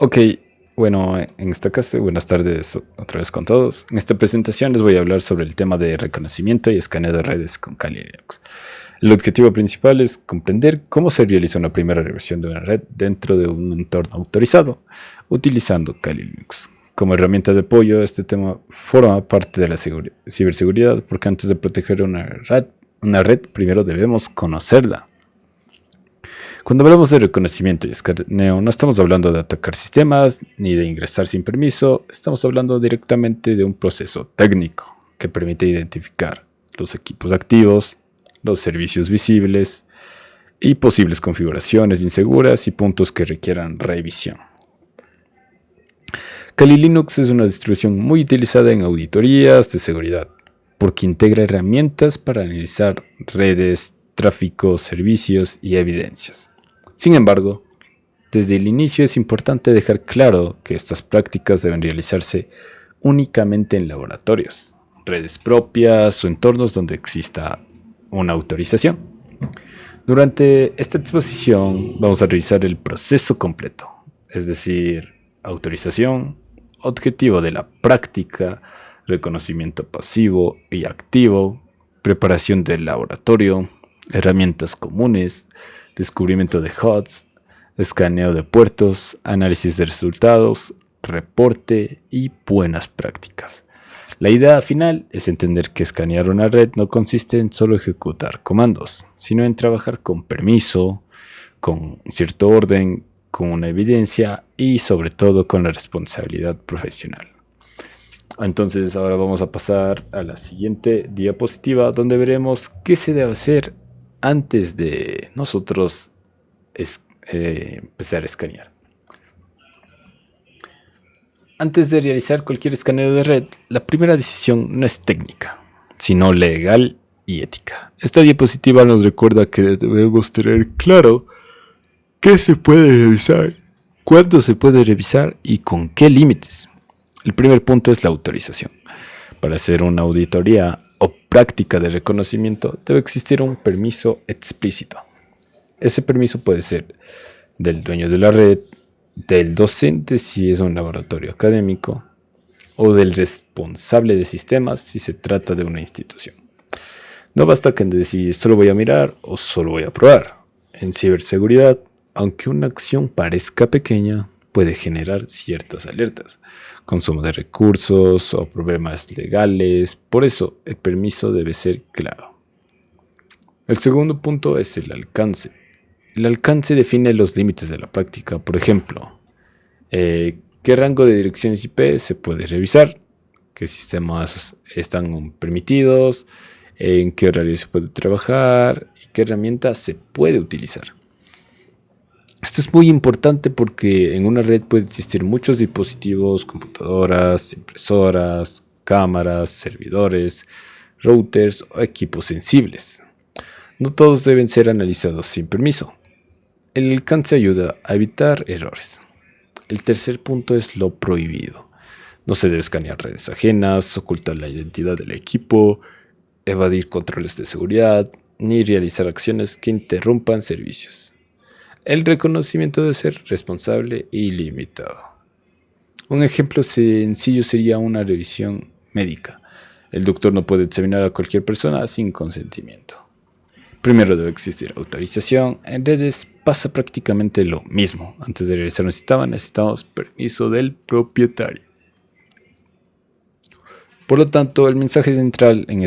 Ok, bueno, en esta clase, buenas tardes otra vez con todos. En esta presentación les voy a hablar sobre el tema de reconocimiento y escaneo de redes con Kali Linux. El objetivo principal es comprender cómo se realiza una primera reversión de una red dentro de un entorno autorizado, utilizando Kali Linux. Como herramienta de apoyo, este tema forma parte de la ciberseguridad, porque antes de proteger una red primero debemos conocerla. Cuando hablamos de reconocimiento y escaneo, no estamos hablando de atacar sistemas ni de ingresar sin permiso, estamos hablando directamente de un proceso técnico que permite identificar los equipos activos, los servicios visibles y posibles configuraciones inseguras y puntos que requieran revisión. Kali Linux es una distribución muy utilizada en auditorías de seguridad porque integra herramientas para analizar redes, tráfico, servicios y evidencias. Sin embargo, desde el inicio es importante dejar claro que estas prácticas deben realizarse únicamente en laboratorios, redes propias o entornos donde exista una autorización. Durante esta exposición vamos a revisar el proceso completo, es decir, autorización, objetivo de la práctica, reconocimiento pasivo y activo, preparación del laboratorio, herramientas comunes, descubrimiento de HOTS, escaneo de puertos, análisis de resultados, reporte y buenas prácticas. La idea final es entender que escanear una red no consiste en solo ejecutar comandos, sino en trabajar con permiso, con cierto orden, con una evidencia y sobre todo con la responsabilidad profesional. Entonces ahora vamos a pasar a la siguiente diapositiva donde veremos qué se debe hacer antes de nosotros empezar a escanear. Antes de realizar cualquier escaneo de red, la primera decisión no es técnica, sino legal y ética. Esta diapositiva nos recuerda que debemos tener claro qué se puede revisar, cuándo se puede revisar y con qué límites. El primer punto es la autorización. Para hacer una auditoría o práctica de reconocimiento debe existir un permiso explícito. Ese permiso puede ser del dueño de la red, del docente si es un laboratorio académico o del responsable de sistemas si se trata de una institución. No basta con decir solo voy a mirar o solo voy a probar. En ciberseguridad, aunque una acción parezca pequeña, puede generar ciertas alertas, consumo de recursos o problemas legales. Por eso, el permiso debe ser claro. El segundo punto es el alcance. El alcance define los límites de la práctica. Por ejemplo, qué rango de direcciones IP se puede revisar, qué sistemas están permitidos, en qué horario se puede trabajar y qué herramienta se puede utilizar. Esto es muy importante porque en una red puede existir muchos dispositivos, computadoras, impresoras, cámaras, servidores, routers o equipos sensibles. No todos deben ser analizados sin permiso. El alcance ayuda a evitar errores. El tercer punto es lo prohibido. No se debe escanear redes ajenas, ocultar la identidad del equipo, evadir controles de seguridad, ni realizar acciones que interrumpan servicios. El reconocimiento debe ser responsable y limitado. Un ejemplo sencillo sería una revisión médica. El doctor no puede examinar a cualquier persona sin consentimiento. Primero debe existir autorización. En redes pasa prácticamente lo mismo. Antes de realizar un sistema necesitamos permiso del propietario. Por lo tanto, el mensaje central en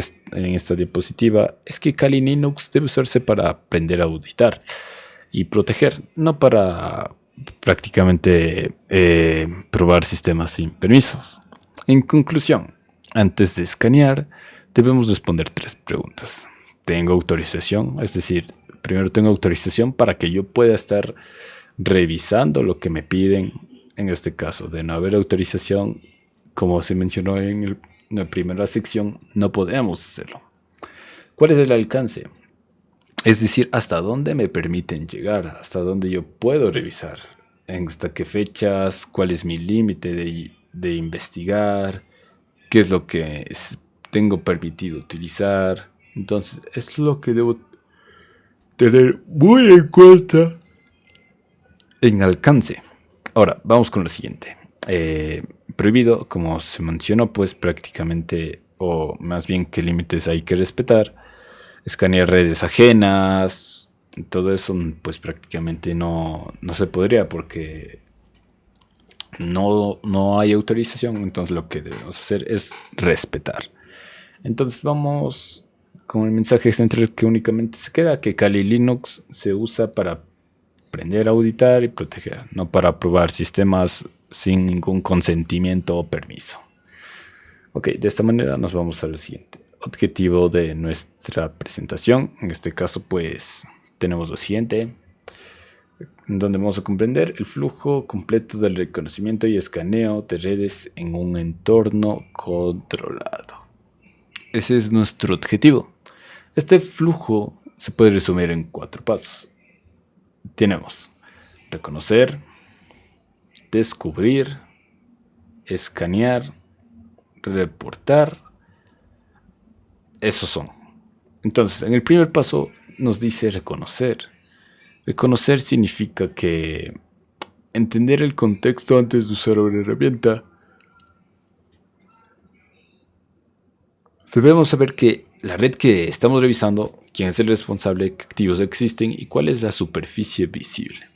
esta diapositiva es que Kali Linux debe usarse para aprender a auditar y proteger, no para prácticamente probar sistemas sin permisos. En conclusión, antes de escanear, debemos responder 3 preguntas. ¿Tengo autorización? Es decir, primero tengo autorización para que yo pueda estar revisando lo que me piden. En este caso, de no haber autorización, como se mencionó en la primera sección, no podemos hacerlo. ¿Cuál es el alcance? Es decir, hasta dónde me permiten llegar, hasta dónde yo puedo revisar, hasta qué fechas, cuál es mi límite de investigar, qué es lo que tengo permitido utilizar. Entonces, es lo que debo tener muy en cuenta en alcance. Ahora, vamos con lo siguiente. Prohibido, como se mencionó, pues prácticamente, o más bien qué límites hay que respetar. Escanear redes ajenas, todo eso pues prácticamente no se podría porque no hay autorización. Entonces lo que debemos hacer es respetar. Entonces vamos con el mensaje central que únicamente se queda, que Kali Linux se usa para aprender, auditar y proteger, no para probar sistemas sin ningún consentimiento o permiso. Ok, de esta manera nos vamos al siguiente objetivo de nuestra presentación. En este caso pues tenemos lo siguiente, donde vamos a comprender el flujo completo del reconocimiento y escaneo de redes en un entorno controlado. Ese es nuestro objetivo. Este flujo se puede resumir en 4 pasos. Tenemos reconocer, descubrir, escanear, reportar. Esos son. Entonces, en el primer paso nos dice reconocer. Reconocer significa que entender el contexto antes de usar una herramienta. Debemos saber que la red que estamos revisando, quién es el responsable, qué activos existen y cuál es la superficie visible.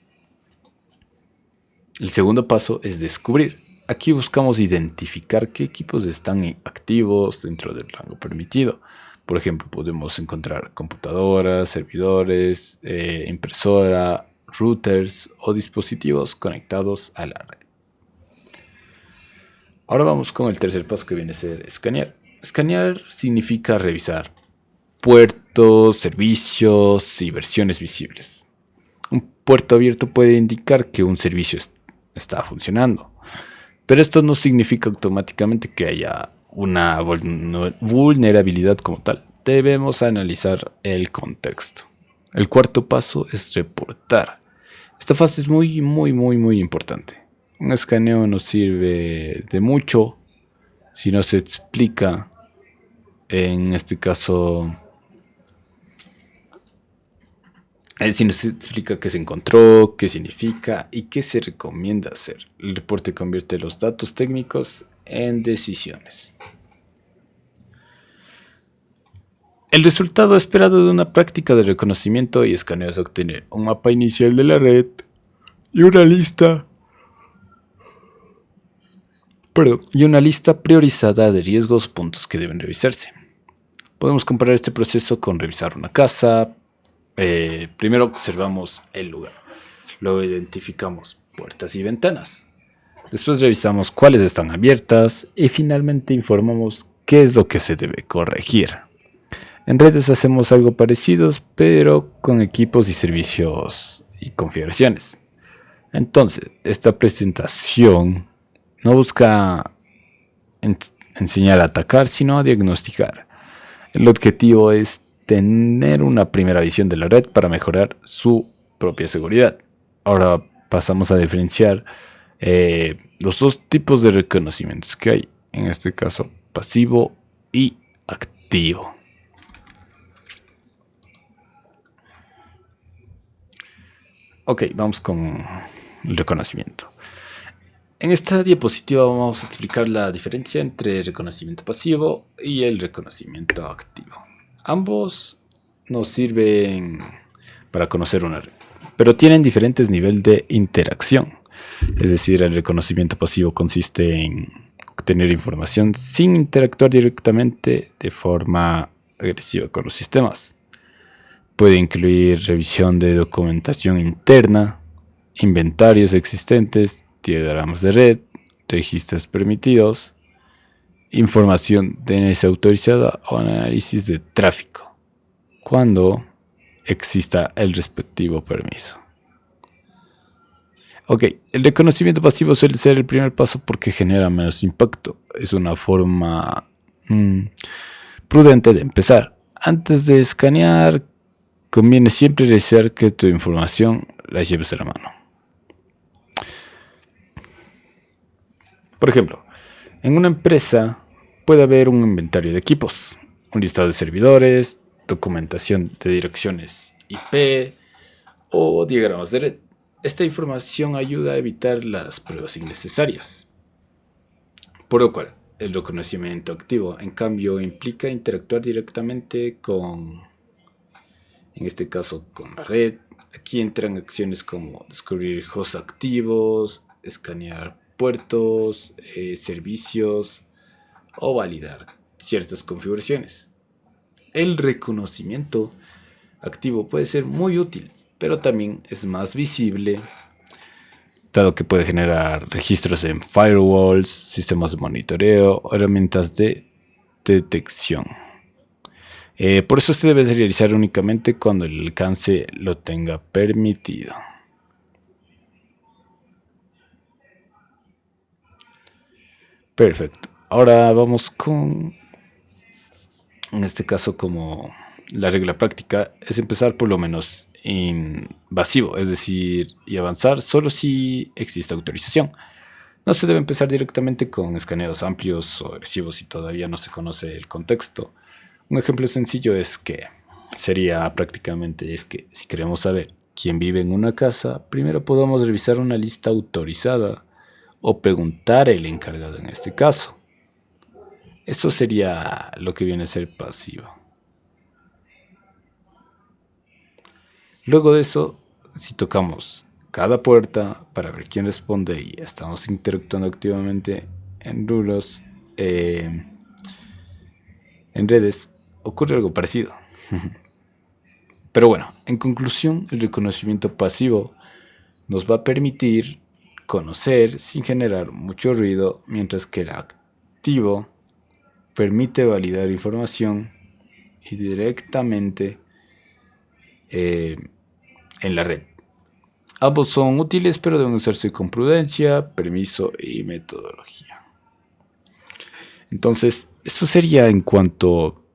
El segundo paso es descubrir. Aquí buscamos identificar qué equipos están activos dentro del rango permitido. Por ejemplo, podemos encontrar computadoras, servidores, impresora, routers o dispositivos conectados a la red. Ahora vamos con el tercer paso, que viene a ser escanear. Escanear significa revisar puertos, servicios y versiones visibles. Un puerto abierto puede indicar que un servicio está funcionando, pero esto no significa automáticamente que haya una vulnerabilidad como tal. Debemos analizar el contexto. El cuarto paso es reportar. Esta fase es muy importante. Un escaneo no sirve de mucho si no se explica, en este caso, si nos explica qué se encontró, qué significa y qué se recomienda hacer. El reporte convierte los datos técnicos en decisiones. El resultado esperado de una práctica de reconocimiento y escaneo es obtener un mapa inicial de la red y una lista priorizada de riesgos, puntos que deben revisarse. Podemos comparar este proceso con revisar una casa. Primero observamos el lugar, luego identificamos puertas y ventanas, después revisamos cuáles están abiertas y finalmente informamos qué es lo que se debe corregir. En redes hacemos algo parecido, pero con equipos y servicios y configuraciones. Entonces, esta presentación no busca enseñar a atacar, sino a diagnosticar. El objetivo es tener una primera visión de la red para mejorar su propia seguridad. Ahora pasamos a diferenciar los dos tipos de reconocimientos que hay. En este caso, pasivo y activo. Ok, vamos con el reconocimiento. En esta diapositiva vamos a explicar la diferencia entre el reconocimiento pasivo y el reconocimiento activo. Ambos nos sirven para conocer una red, pero tienen diferentes niveles de interacción. Es decir, el reconocimiento pasivo consiste en obtener información sin interactuar directamente de forma agresiva con los sistemas. Puede incluir revisión de documentación interna, inventarios existentes, diagramas de red, registros permitidos, información DNS autorizada o análisis de tráfico, cuando exista el respectivo permiso. Ok, el reconocimiento pasivo suele ser el primer paso porque genera menos impacto. Es una forma prudente de empezar. Antes de escanear, conviene siempre revisar que tu información la lleves a la mano. Por ejemplo, en una empresa puede haber un inventario de equipos, un listado de servidores, documentación de direcciones IP o diagramas de red. Esta información ayuda a evitar las pruebas innecesarias. Por lo cual, el reconocimiento activo, en cambio, implica interactuar directamente con, en este caso, con la red. Aquí entran acciones como descubrir hosts activos, escanear puertos, servicios o validar ciertas configuraciones. El reconocimiento activo puede ser muy útil, pero también es más visible, dado que puede generar registros en firewalls, sistemas de monitoreo o herramientas de detección. Por eso se debe realizar únicamente cuando el alcance lo tenga permitido. Perfecto. Ahora vamos con, en este caso, como la regla práctica es empezar por lo menos invasivo, es decir, y avanzar solo si existe autorización. No se debe empezar directamente con escaneos amplios o agresivos si todavía no se conoce el contexto. Un ejemplo sencillo es que si queremos saber quién vive en una casa, primero podemos revisar una lista autorizada o preguntar al encargado en este caso. Eso sería lo que viene a ser pasivo. Luego de eso, si tocamos cada puerta para ver quién responde y estamos interactuando activamente en rulos, en redes, ocurre algo parecido. Pero bueno, en conclusión, el reconocimiento pasivo nos va a permitir conocer sin generar mucho ruido, mientras que el activo permite validar información y directamente en la red. Ambos son útiles, pero deben usarse con prudencia, permiso y metodología. Entonces, esto sería en cuanto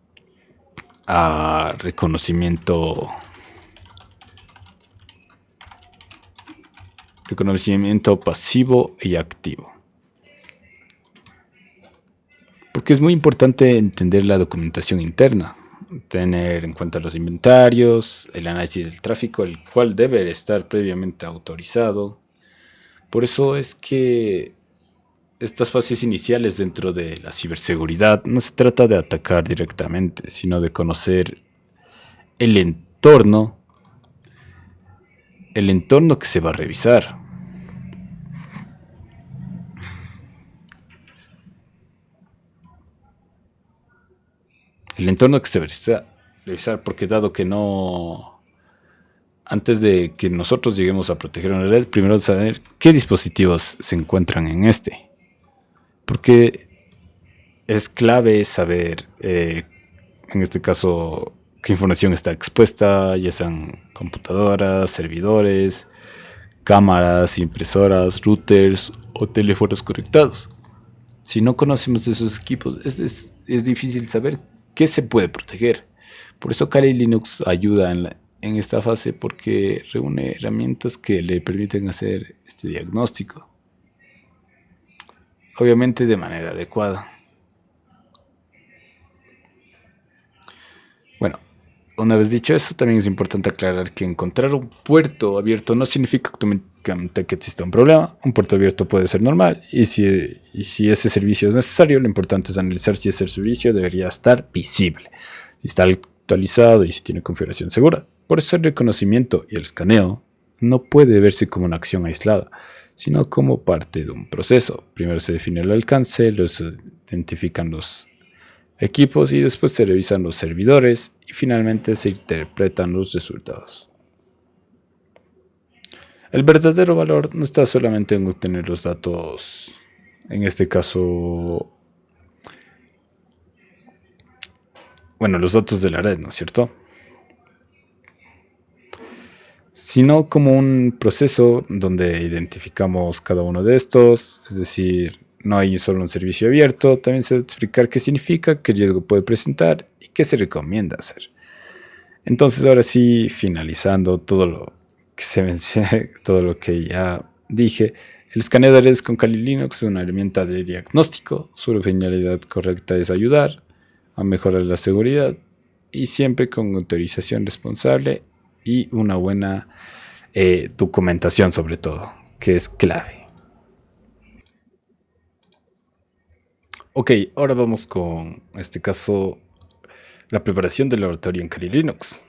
a reconocimiento pasivo y activo. Porque es muy importante entender la documentación interna, tener en cuenta los inventarios, el análisis del tráfico, el cual debe estar previamente autorizado. Por eso es que estas fases iniciales dentro de la ciberseguridad no se trata de atacar directamente, sino de conocer el entorno que se va a revisar. El entorno que se va a revisar, porque dado que no, antes de que nosotros lleguemos a proteger una red, primero saber qué dispositivos se encuentran en este. Porque es clave saber, en este caso, qué información está expuesta, ya sean computadoras, servidores, cámaras, impresoras, routers o teléfonos conectados. Si no conocemos esos equipos, es difícil saber qué se puede proteger. Por eso Kali Linux ayuda en esta fase, porque reúne herramientas que le permiten hacer este diagnóstico. Obviamente de manera adecuada. Bueno, una vez dicho eso, también es importante aclarar que encontrar un puerto abierto no significa automáticamente que exista un problema. Un puerto abierto puede ser normal y si ese servicio es necesario, lo importante es analizar si ese servicio debería estar visible, si está actualizado y si tiene configuración segura. Por eso el reconocimiento y el escaneo no puede verse como una acción aislada, sino como parte de un proceso. Primero se define el alcance, luego se identifican los equipos y después se revisan los servidores y finalmente se interpretan los resultados. El verdadero valor no está solamente en obtener los datos, en este caso, los datos de la red, ¿no es cierto? Sino como un proceso donde identificamos cada uno de estos, es decir, no hay solo un servicio abierto, también se debe explicar qué significa, qué riesgo puede presentar y qué se recomienda hacer. Entonces, ahora sí, finalizando todo lo que se menciona, todo lo que ya dije, el escaneo de redes con Kali Linux es una herramienta de diagnóstico. Su finalidad correcta es ayudar a mejorar la seguridad y siempre con autorización responsable y una buena documentación sobre todo, que es clave. Ok, ahora vamos con, en este caso, la preparación del laboratorio en Kali Linux.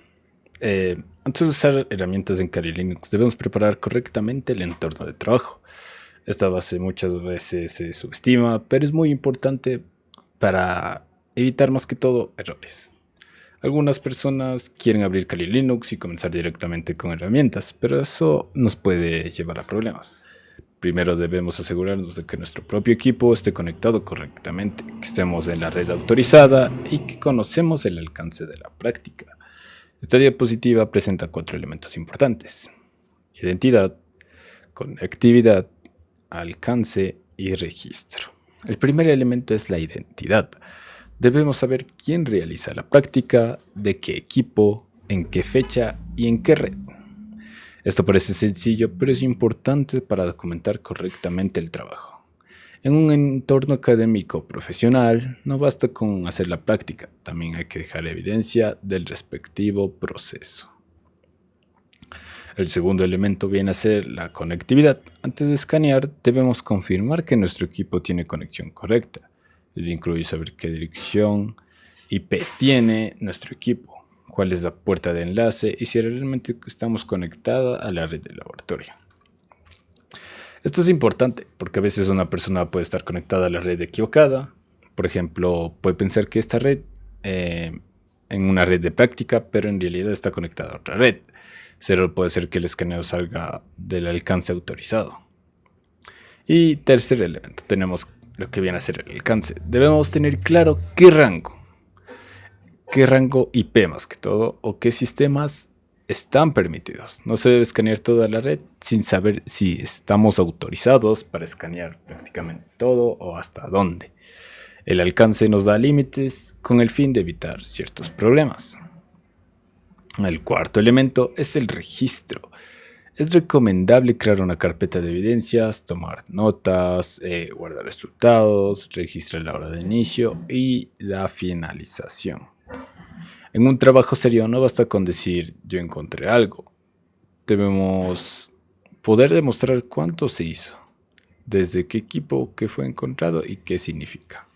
Antes de usar herramientas en Kali Linux, debemos preparar correctamente el entorno de trabajo. Esta base muchas veces se subestima, pero es muy importante para evitar más que todo errores. Algunas personas quieren abrir Kali Linux y comenzar directamente con herramientas, pero eso nos puede llevar a problemas. Primero debemos asegurarnos de que nuestro propio equipo esté conectado correctamente, que estemos en la red autorizada y que conocemos el alcance de la práctica. Esta diapositiva presenta 4 elementos importantes: identidad, conectividad, alcance y registro. El primer elemento es la identidad. Debemos saber quién realiza la práctica, de qué equipo, en qué fecha y en qué red. Esto parece sencillo, pero es importante para documentar correctamente el trabajo. En un entorno académico profesional, no basta con hacer la práctica, también hay que dejar evidencia del respectivo proceso. El segundo elemento viene a ser la conectividad. Antes de escanear, debemos confirmar que nuestro equipo tiene conexión correcta. Esto incluye saber qué dirección IP tiene nuestro equipo, cuál es la puerta de enlace y si realmente estamos conectados a la red del laboratorio. Esto es importante porque a veces una persona puede estar conectada a la red equivocada. Por ejemplo, puede pensar que esta red en una red de práctica, pero en realidad está conectada a otra red. Cero puede ser que el escaneo salga del alcance autorizado. Y tercer elemento, tenemos lo que viene a ser el alcance. Debemos tener claro qué rango IP más que todo, o qué sistemas están permitidos. No se debe escanear toda la red sin saber si estamos autorizados para escanear prácticamente todo o hasta dónde. El alcance nos da límites con el fin de evitar ciertos problemas. El cuarto elemento es el registro. Es recomendable crear una carpeta de evidencias, tomar notas, guardar resultados, registrar la hora de inicio y la finalización. En un trabajo serio no basta con decir yo encontré algo. Debemos poder demostrar cuánto se hizo, desde qué equipo que fue encontrado y qué significa.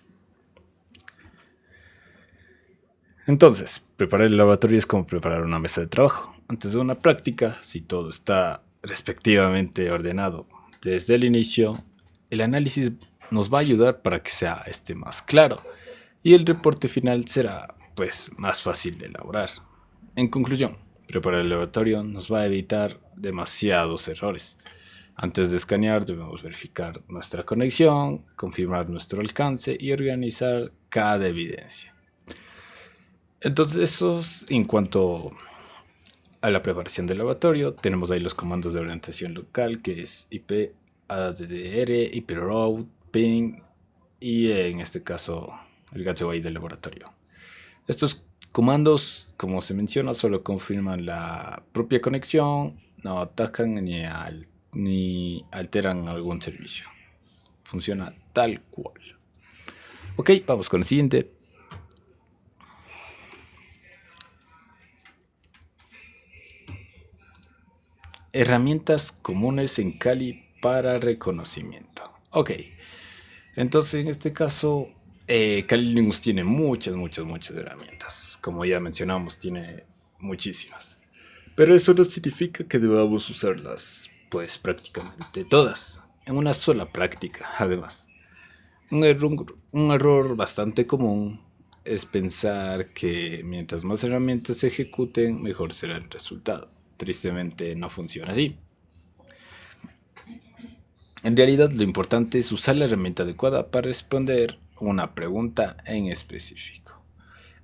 Entonces, preparar el laboratorio es como preparar una mesa de trabajo. Antes de una práctica, si todo está respectivamente ordenado desde el inicio, el análisis nos va a ayudar para que sea más claro y el reporte final será pues más fácil de elaborar. En conclusión, preparar el laboratorio nos va a evitar demasiados errores. Antes de escanear debemos verificar nuestra conexión, confirmar nuestro alcance y organizar cada evidencia. Entonces, eso es en cuanto a la preparación del laboratorio. Tenemos ahí los comandos de orientación local, que es IP, ADDR, IP route, ping y en este caso el gateway del laboratorio. Estos comandos, como se menciona, solo confirman la propia conexión, no atacan ni alteran algún servicio. Funciona tal cual. Ok, vamos con el siguiente. Herramientas comunes en Kali para reconocimiento. Ok, entonces en este caso Kali Linux tiene muchas herramientas. Como ya mencionamos, tiene muchísimas. Pero eso no significa que debamos usarlas, pues prácticamente todas, en una sola práctica, además. Un error bastante común es pensar que mientras más herramientas se ejecuten, mejor será el resultado. Tristemente no funciona así. En realidad lo importante es usar la herramienta adecuada para responder una pregunta en específico.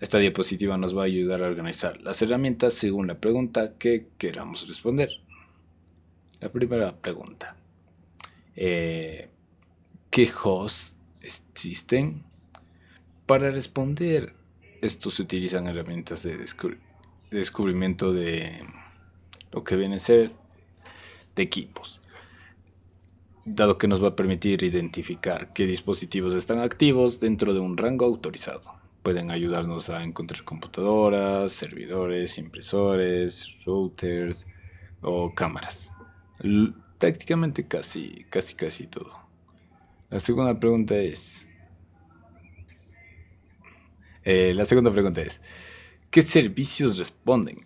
Esta diapositiva nos va a ayudar a organizar las herramientas según la pregunta que queramos responder. La primera pregunta. ¿Qué hosts existen? Para responder, estos se utilizan herramientas de descubrimiento de lo que viene a ser de equipos, dado que nos va a permitir identificar qué dispositivos están activos dentro de un rango autorizado. Pueden ayudarnos a encontrar computadoras, servidores, impresores, routers, o cámaras. Prácticamente casi todo. La segunda pregunta es, ¿qué servicios responden?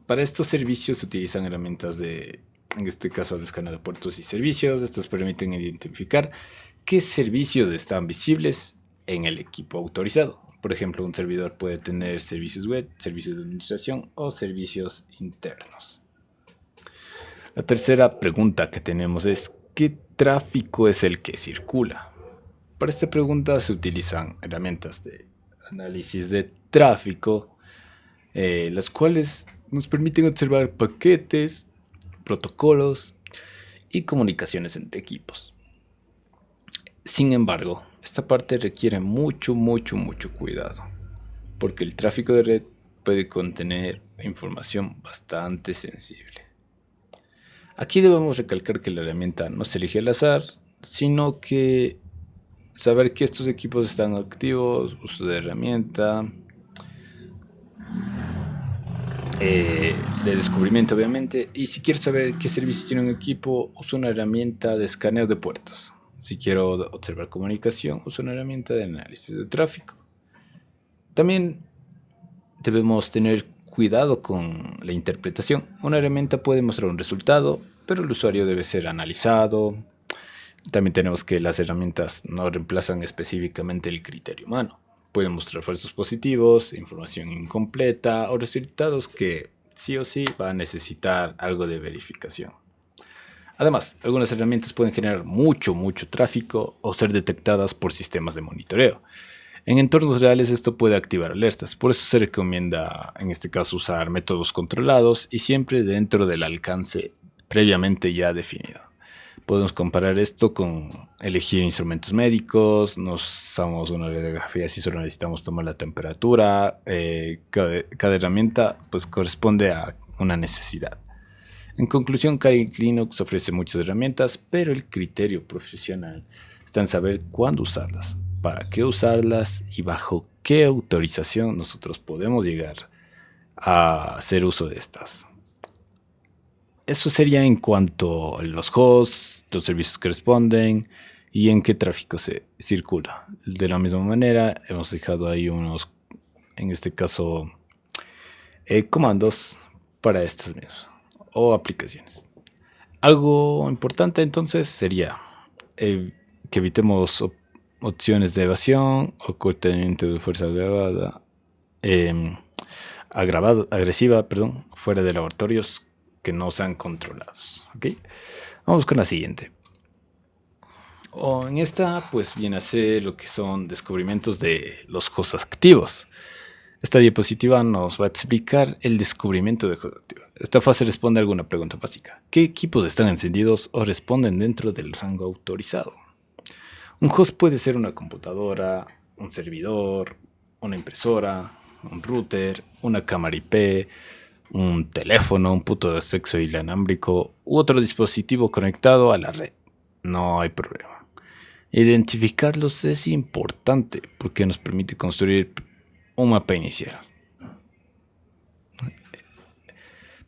Para estos servicios se utilizan herramientas en este caso, de escaneo de puertos y servicios. Estos permiten identificar qué servicios están visibles en el equipo autorizado. Por ejemplo, un servidor puede tener servicios web, servicios de administración o servicios internos. La tercera pregunta que tenemos es, ¿qué tráfico es el que circula? Para esta pregunta se utilizan herramientas de análisis de tráfico, las cuales nos permiten observar paquetes, protocolos y comunicaciones entre equipos. Sin embargo, esta parte requiere mucho cuidado, porque el tráfico de red puede contener información bastante sensible. Aquí debemos recalcar que la herramienta no se elige al azar, sino que saber que estos equipos están activos, uso de herramienta, de descubrimiento obviamente, y si quiero saber qué servicios tiene un equipo, uso una herramienta de escaneo de puertos. Si quiero observar comunicación, uso una herramienta de análisis de tráfico. También debemos tener cuidado con la interpretación. Una herramienta puede mostrar un resultado, pero el usuario debe ser analizado. También tenemos que las herramientas no reemplazan específicamente el criterio humano. Pueden mostrar falsos positivos, información incompleta o resultados que sí o sí van a necesitar algo de verificación. Además, algunas herramientas pueden generar mucho tráfico o ser detectadas por sistemas de monitoreo. En entornos reales esto puede activar alertas, por eso se recomienda en este caso usar métodos controlados y siempre dentro del alcance previamente ya definido. Podemos comparar esto con elegir instrumentos médicos, nos usamos una radiografía si solo necesitamos tomar la temperatura. Cada herramienta pues corresponde a una necesidad. En conclusión, Kali Linux ofrece muchas herramientas, pero el criterio profesional está en saber cuándo usarlas, para qué usarlas y bajo qué autorización nosotros podemos llegar a hacer uso de estas. Eso sería en cuanto a los hosts, los servicios que responden y en qué tráfico se circula. De la misma manera, hemos dejado ahí unos, en este caso, comandos para estas mismas o aplicaciones. Algo importante entonces sería que evitemos opciones de evasión, ocultamiento de fuerza agresiva, fuera de laboratorios que no sean controlados. ¿Okay? Vamos con la siguiente. En esta pues viene a ser lo que son descubrimientos de los hosts activos. Esta diapositiva nos va a explicar el descubrimiento de hosts activos. Esta fase responde a alguna pregunta básica. ¿Qué equipos están encendidos o responden dentro del rango autorizado? Un host puede ser una computadora, un servidor, una impresora, un router, una cámara IP, un teléfono, un puto de sexo inalámbrico u otro dispositivo conectado a la red. No hay problema. Identificarlos es importante porque nos permite construir un mapa inicial.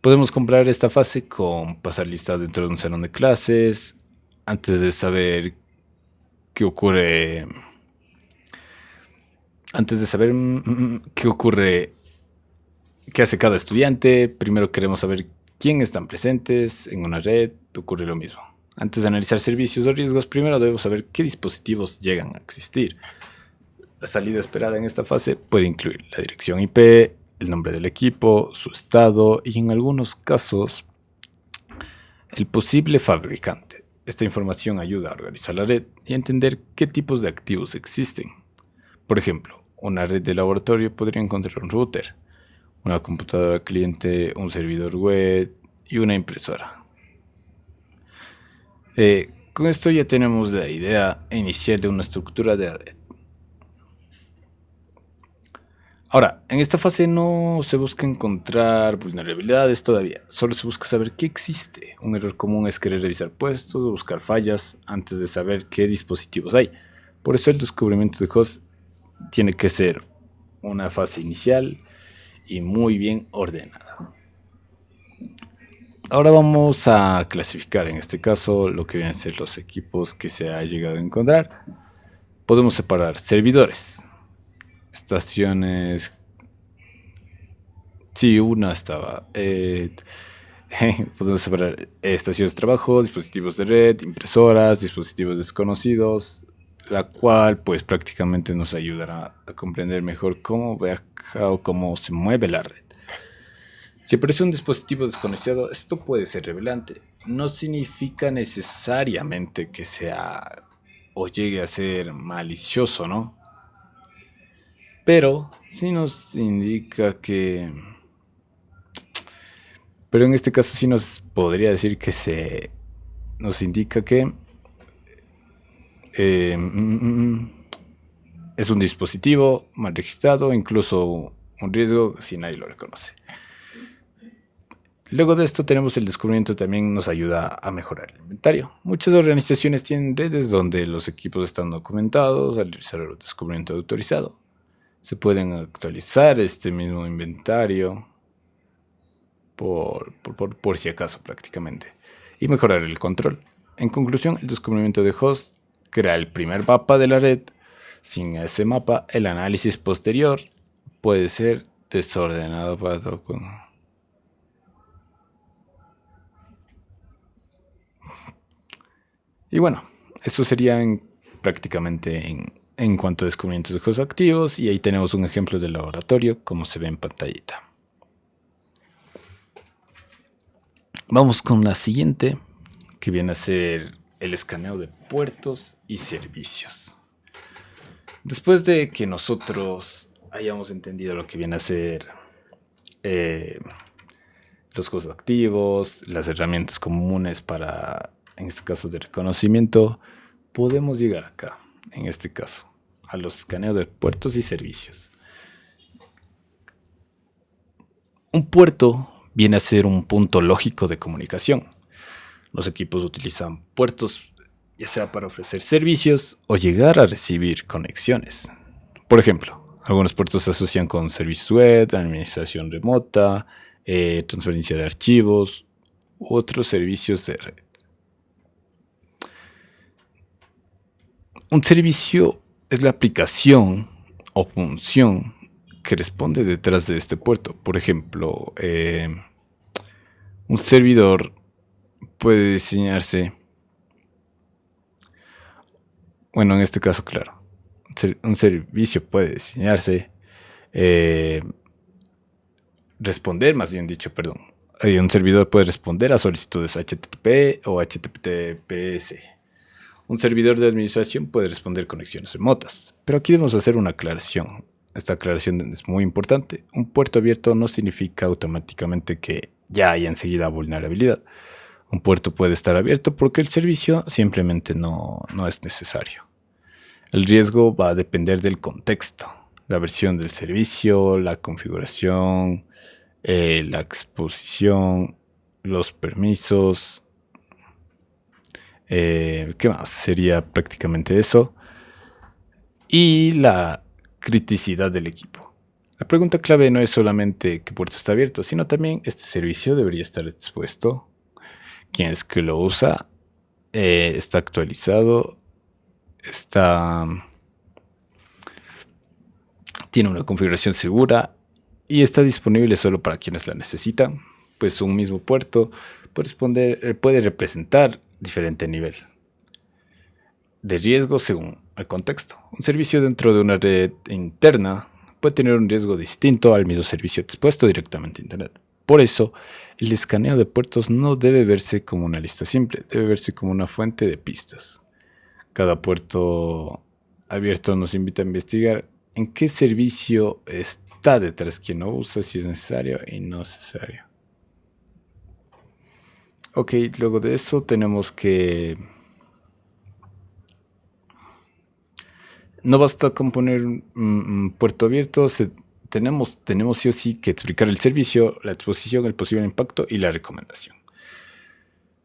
Podemos comprar esta fase con pasar lista dentro de un salón de clases antes de saber qué ocurre. Antes de saber qué ocurre, qué hace cada estudiante, primero queremos saber quién están presentes en una red, ocurre lo mismo. Antes de analizar servicios o riesgos, primero debemos saber qué dispositivos llegan a existir. La salida esperada en esta fase puede incluir la dirección IP, el nombre del equipo, su estado y en algunos casos el posible fabricante. Esta información ayuda a organizar la red y a entender qué tipos de activos existen. Por ejemplo, una red de laboratorio podría encontrar un router, una computadora cliente, un servidor web y una impresora. Con esto ya tenemos la idea inicial de una estructura de red. Ahora, en esta fase no se busca encontrar vulnerabilidades todavía, solo se busca saber qué existe. Un error común es querer revisar puestos o buscar fallas antes de saber qué dispositivos hay. Por eso el descubrimiento de host tiene que ser una fase inicial y muy bien ordenada. Ahora vamos a clasificar en este caso lo que vienen a ser los equipos que se ha llegado a encontrar. Podemos separar servidores, estaciones. Sí, una estaba. Podemos separar estaciones de trabajo, dispositivos de red, impresoras, dispositivos desconocidos, la cual pues prácticamente nos ayudará a comprender mejor cómo viaja o cómo se mueve la red. Si aparece un dispositivo desconocido, esto puede ser revelante. No significa necesariamente que sea o llegue a ser malicioso, ¿no? Pero sí nos indica que... Pero en este caso sí nos podría decir que nos indica que es un dispositivo mal registrado, incluso un riesgo si nadie lo reconoce. Luego de esto tenemos el descubrimiento, también nos ayuda a mejorar el inventario. Muchas organizaciones tienen redes donde los equipos están documentados al realizar el descubrimiento autorizado. Se pueden actualizar este mismo inventario por si acaso prácticamente y mejorar el control. En conclusión, el descubrimiento de host crea el primer mapa de la red. Sin ese mapa, el análisis posterior puede ser desordenado para todo. Y bueno, eso sería prácticamente en cuanto a descubrimientos de juegos activos. Y ahí tenemos un ejemplo del laboratorio, como se ve en pantallita. Vamos con la siguiente, que viene a ser el escaneo de puertos y servicios. Después de que nosotros hayamos entendido lo que viene a ser los juegos activos, las herramientas comunes para, en este caso, de reconocimiento, podemos llegar acá, en este caso, a los escaneos de puertos y servicios. Un puerto viene a ser un punto lógico de comunicación. Los equipos utilizan puertos ya sea para ofrecer servicios o llegar a recibir conexiones. Por ejemplo, algunos puertos se asocian con servicios web, administración remota, transferencia de archivos u otros servicios de red. Un servicio es la aplicación o función que responde detrás de este puerto. Por ejemplo, un servidor puede diseñarse, bueno, en este caso, claro, un servicio puede diseñarse, responder, más bien dicho, perdón. Un servidor puede responder a solicitudes HTTP o HTTPS. Un servidor de administración puede responder conexiones remotas. Pero aquí debemos hacer una aclaración. Esta aclaración es muy importante. Un puerto abierto no significa automáticamente que ya haya enseguida vulnerabilidad. Un puerto puede estar abierto porque el servicio simplemente no es necesario. El riesgo va a depender del contexto, la versión del servicio, la configuración, la exposición, los permisos. ¿Qué más? Sería prácticamente eso. Y la criticidad del equipo. La pregunta clave no es solamente qué puerto está abierto, sino también este servicio debería estar expuesto. ¿Quién es que lo usa? ¿Está actualizado? Tiene una configuración segura y está disponible solo para quienes la necesitan. Pues un mismo puerto puede representar diferente nivel de riesgo según el contexto. Un servicio dentro de una red interna puede tener un riesgo distinto al mismo servicio expuesto directamente a Internet. Por eso, el escaneo de puertos no debe verse como una lista simple, debe verse como una fuente de pistas. Cada puerto abierto nos invita a investigar en qué servicio está detrás, quién lo usa, si es necesario y no necesario. Ok, luego de eso tenemos que... No basta con poner un puerto abierto, tenemos sí o sí que explicar el servicio, la exposición, el posible impacto y la recomendación.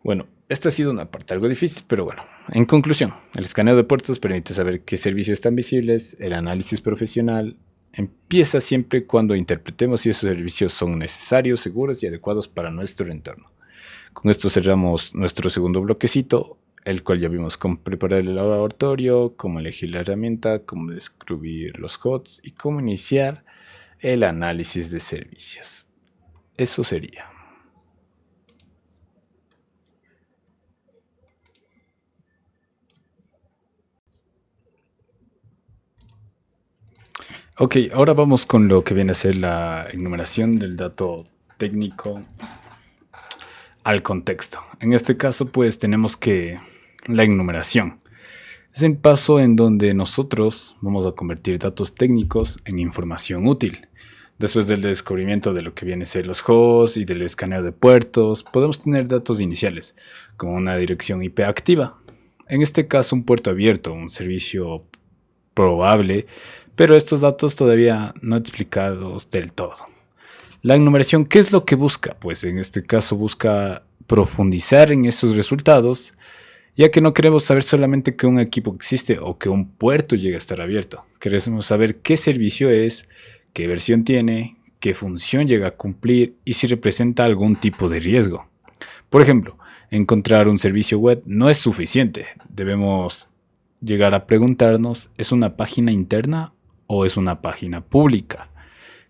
Bueno, esta ha sido una parte algo difícil, pero bueno. En conclusión, el escaneo de puertos permite saber qué servicios están visibles. El análisis profesional empieza siempre cuando interpretemos si esos servicios son necesarios, seguros y adecuados para nuestro entorno. Con esto cerramos nuestro segundo bloquecito, el cual ya vimos cómo preparar el laboratorio, cómo elegir la herramienta, cómo descubrir los HOTS y cómo iniciar el análisis de servicios. Eso sería. Ok, ahora vamos con lo que viene a ser la enumeración del dato técnico al contexto. En este caso, pues tenemos que la enumeración es el paso en donde nosotros vamos a convertir datos técnicos en información útil. Después del descubrimiento de lo que viene a ser los hosts y del escaneo de puertos, podemos tener datos iniciales, como una dirección IP activa. En este caso, un puerto abierto, un servicio probable, pero estos datos todavía no explicados del todo. La enumeración, ¿qué es lo que busca? Pues en este caso busca profundizar en esos resultados, ya que no queremos saber solamente que un equipo existe o que un puerto llega a estar abierto. Queremos saber qué servicio es, qué versión tiene, qué función llega a cumplir y si representa algún tipo de riesgo. Por ejemplo, encontrar un servicio web no es suficiente. Debemos llegar a preguntarnos, ¿es una página interna o es una página pública?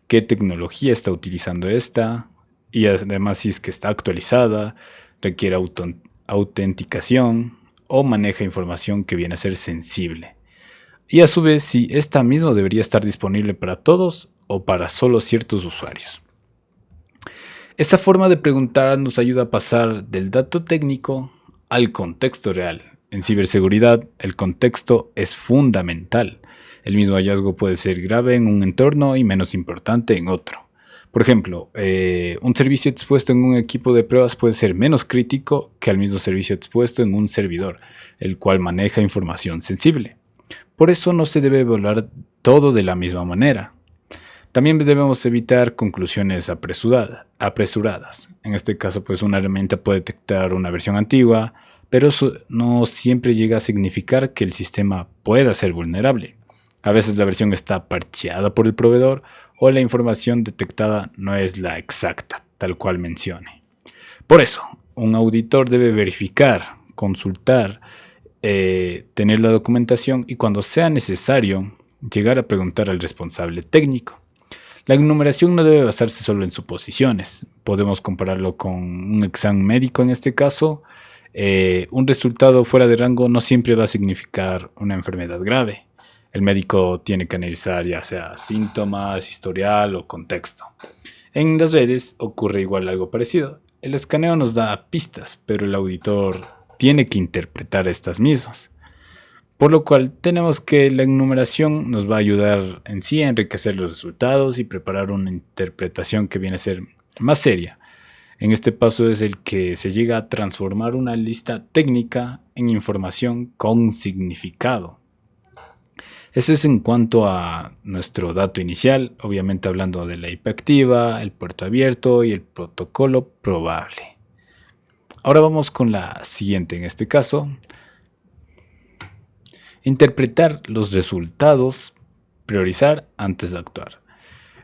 ¿Qué tecnología está utilizando esta? Y además si es que está actualizada, requiere autenticación o maneja información que viene a ser sensible. Y a su vez si esta misma debería estar disponible para todos o para solo ciertos usuarios. Esa forma de preguntar nos ayuda a pasar del dato técnico al contexto real. En ciberseguridad, el contexto es fundamental. El mismo hallazgo puede ser grave en un entorno y menos importante en otro. Por ejemplo, un servicio expuesto en un equipo de pruebas puede ser menos crítico que el mismo servicio expuesto en un servidor, el cual maneja información sensible. Por eso no se debe evaluar todo de la misma manera. También debemos evitar conclusiones apresuradas. En este caso, pues una herramienta puede detectar una versión antigua, pero eso no siempre llega a significar que el sistema pueda ser vulnerable. A veces la versión está parcheada por el proveedor o la información detectada no es la exacta, tal cual mencione. Por eso, un auditor debe verificar, consultar, tener la documentación y cuando sea necesario, llegar a preguntar al responsable técnico. La enumeración no debe basarse solo en suposiciones. Podemos compararlo con un examen médico en este caso. Un resultado fuera de rango no siempre va a significar una enfermedad grave. El médico tiene que analizar ya sea síntomas, historial o contexto. En las redes ocurre igual algo parecido. El escaneo nos da pistas, pero el auditor tiene que interpretar estas mismas. Por lo cual tenemos que la enumeración nos va a ayudar en sí a enriquecer los resultados y preparar una interpretación que viene a ser más seria. En este paso es el que se llega a transformar una lista técnica en información con significado. Eso es en cuanto a nuestro dato inicial, obviamente hablando de la IP activa, el puerto abierto y el protocolo probable. Ahora vamos con la siguiente, en este caso, interpretar los resultados, priorizar antes de actuar.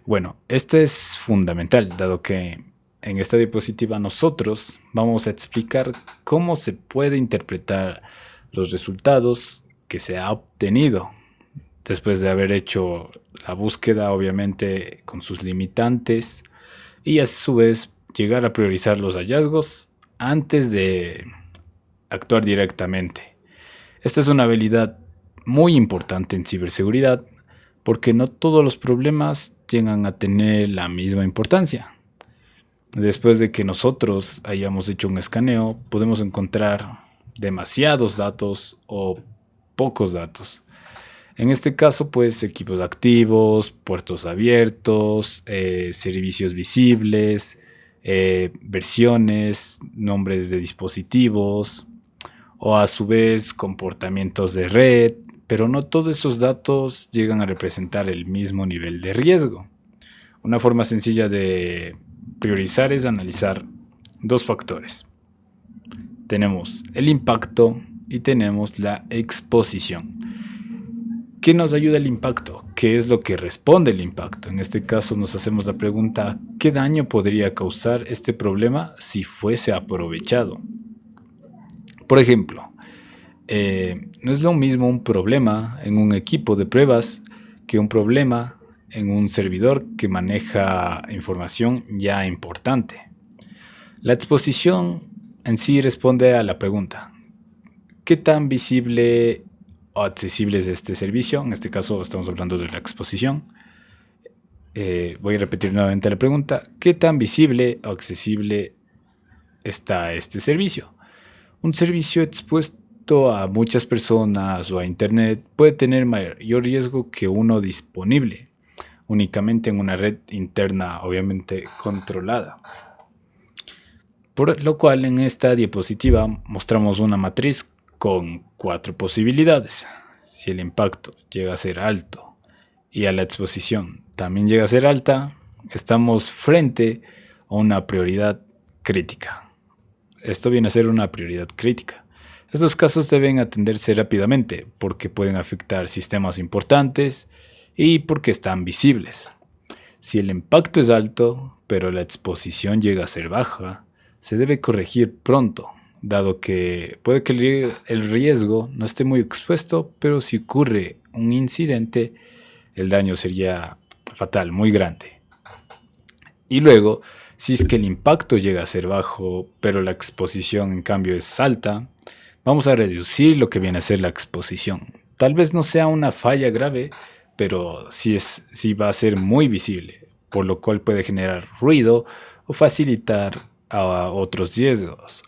Bueno, este es fundamental, dado que en esta diapositiva nosotros vamos a explicar cómo se puede interpretar los resultados que se ha obtenido después de haber hecho la búsqueda, obviamente con sus limitantes, y a su vez llegar a priorizar los hallazgos antes de actuar directamente. Esta es una habilidad muy importante en ciberseguridad porque no todos los problemas llegan a tener la misma importancia. Después de que nosotros hayamos hecho un escaneo, podemos encontrar demasiados datos o pocos datos. En este caso, pues equipos activos, puertos abiertos, servicios visibles, versiones, nombres de dispositivos o a su vez comportamientos de red, pero no todos esos datos llegan a representar el mismo nivel de riesgo. Una forma sencilla de priorizar es analizar dos factores. Tenemos el impacto y tenemos la exposición. ¿Qué nos ayuda el impacto? ¿Qué es lo que responde el impacto? En este caso nos hacemos la pregunta, ¿qué daño podría causar este problema si fuese aprovechado? Por ejemplo, no es lo mismo un problema en un equipo de pruebas que un problema en un servidor que maneja información ya importante. La exposición en sí responde a la pregunta, ¿qué tan visible o accesible es este servicio? En este caso estamos hablando de la exposición. Voy a repetir nuevamente la pregunta, ¿qué tan visible o accesible está este servicio? Un servicio expuesto a muchas personas o a internet puede tener mayor riesgo que uno disponible únicamente en una red interna, obviamente controlada. Por lo cual en esta diapositiva mostramos una matriz con 4 posibilidades. Si el impacto llega a ser alto y a la exposición también llega a ser alta, estamos frente a una prioridad crítica. Esto viene a ser una prioridad crítica. Estos casos deben atenderse rápidamente porque pueden afectar sistemas importantes y porque están visibles. Si el impacto es alto, pero la exposición llega a ser baja, se debe corregir pronto, dado que puede que el riesgo no esté muy expuesto, pero si ocurre un incidente, el daño sería fatal, muy grande. Y luego, si es que el impacto llega a ser bajo, pero la exposición en cambio es alta, vamos a reducir lo que viene a ser la exposición. Tal vez no sea una falla grave, pero sí va a ser muy visible, por lo cual puede generar ruido o facilitar a otros riesgos.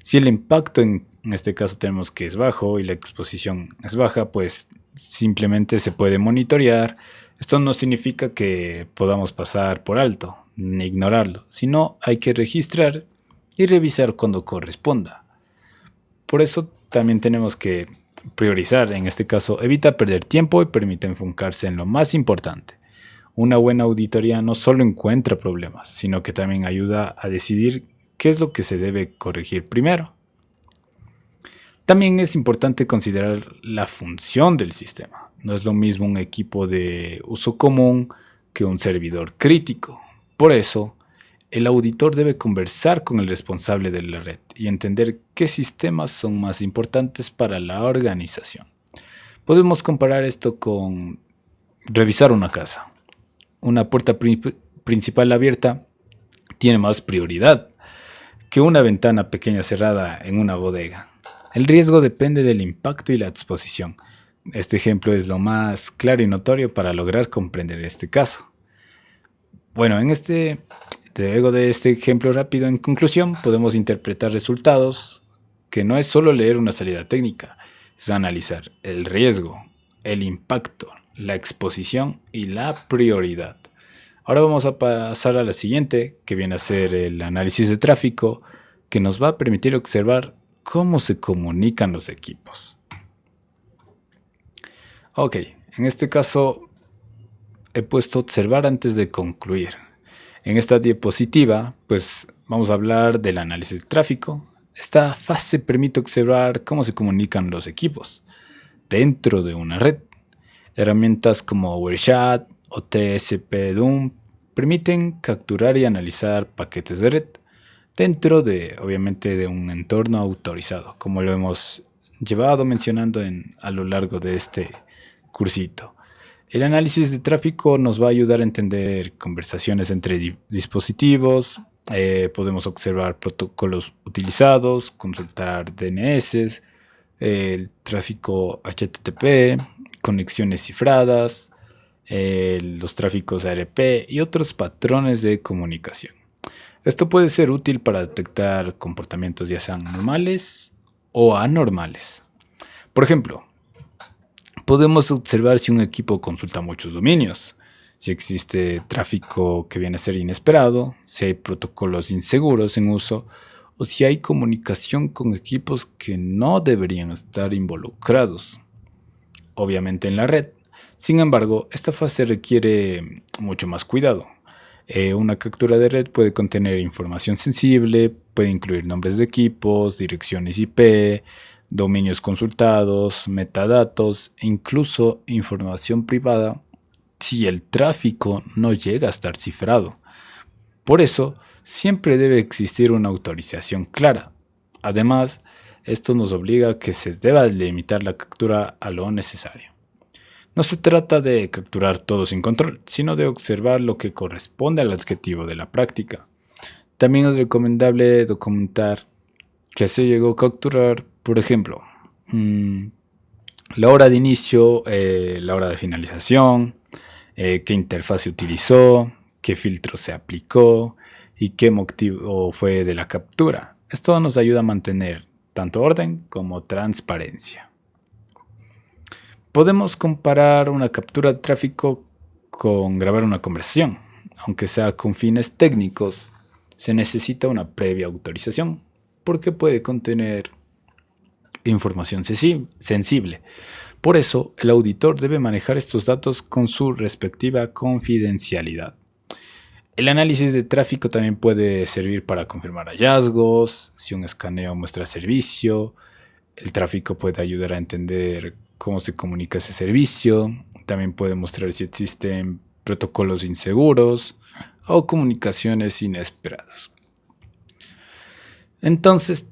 Si el impacto en este caso tenemos que es bajo y la exposición es baja, pues simplemente se puede monitorear. Esto no significa que podamos pasar por alto ni ignorarlo, sino hay que registrar y revisar cuando corresponda. Por eso también tenemos que priorizar, en este caso evita perder tiempo y permite enfocarse en lo más importante. Una buena auditoría no solo encuentra problemas, sino que también ayuda a decidir qué es lo que se debe corregir primero. También es importante considerar la función del sistema. No es lo mismo un equipo de uso común que un servidor crítico. Por eso, el auditor debe conversar con el responsable de la red y entender qué sistemas son más importantes para la organización. Podemos comparar esto con revisar una casa. Una puerta principal abierta tiene más prioridad que una ventana pequeña cerrada en una bodega. El riesgo depende del impacto y la exposición. Este ejemplo es lo más claro y notorio para lograr comprender este caso. Bueno, luego de este ejemplo rápido, en conclusión, podemos interpretar resultados que no es solo leer una salida técnica, es analizar el riesgo, el impacto, la exposición y la prioridad. Ahora vamos a pasar a la siguiente, que viene a ser el análisis de tráfico, que nos va a permitir observar cómo se comunican los equipos. Ok, en este caso he puesto observar antes de concluir. En esta diapositiva, pues vamos a hablar del análisis de tráfico. Esta fase permite observar cómo se comunican los equipos dentro de una red. Herramientas como Wireshat o TCP/DUM permiten capturar y analizar paquetes de red dentro obviamente, de un entorno autorizado, como lo hemos llevado mencionando a lo largo de este cursito. El análisis de tráfico nos va a ayudar a entender conversaciones entre dispositivos, podemos observar protocolos utilizados, consultar DNS, el tráfico HTTP, conexiones cifradas, los tráficos ARP y otros patrones de comunicación. Esto puede ser útil para detectar comportamientos ya sean normales o anormales. Por ejemplo, podemos observar si un equipo consulta muchos dominios, si existe tráfico que viene a ser inesperado, si hay protocolos inseguros en uso o si hay comunicación con equipos que no deberían estar involucrados, obviamente en la red. Sin embargo, esta fase requiere mucho más cuidado. Una captura de red puede contener información sensible, puede incluir nombres de equipos, direcciones IP, dominios consultados, metadatos e incluso información privada si el tráfico no llega a estar cifrado. Por eso, siempre debe existir una autorización clara. Además, esto nos obliga a que se deba limitar la captura a lo necesario. No se trata de capturar todo sin control, sino de observar lo que corresponde al objetivo de la práctica. También es recomendable documentar que se llegó a capturar, por ejemplo, la hora de inicio, la hora de finalización, qué interfaz se utilizó, qué filtro se aplicó y qué motivo fue de la captura. Esto nos ayuda a mantener tanto orden como transparencia. Podemos comparar una captura de tráfico con grabar una conversación. Aunque sea con fines técnicos, se necesita una previa autorización porque puede contener información sensible. Por eso, el auditor debe manejar estos datos con su respectiva confidencialidad. El análisis de tráfico también puede servir para confirmar hallazgos, si un escaneo muestra servicio. El tráfico puede ayudar a entender cómo se comunica ese servicio. También puede mostrar si existen protocolos inseguros o comunicaciones inesperadas. Entonces,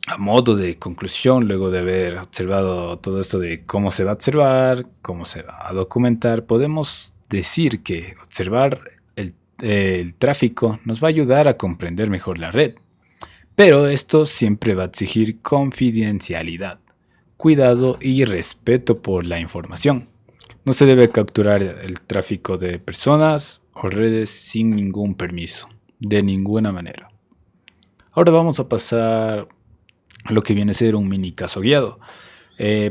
a modo de conclusión, luego de haber observado todo esto de cómo se va a observar, cómo se va a documentar, podemos decir que observar el tráfico nos va a ayudar a comprender mejor la red. Pero esto siempre va a exigir confidencialidad, cuidado y respeto por la información. No se debe capturar el tráfico de personas o redes sin ningún permiso, de ninguna manera. Ahora vamos a pasar a lo que viene a ser un mini caso guiado,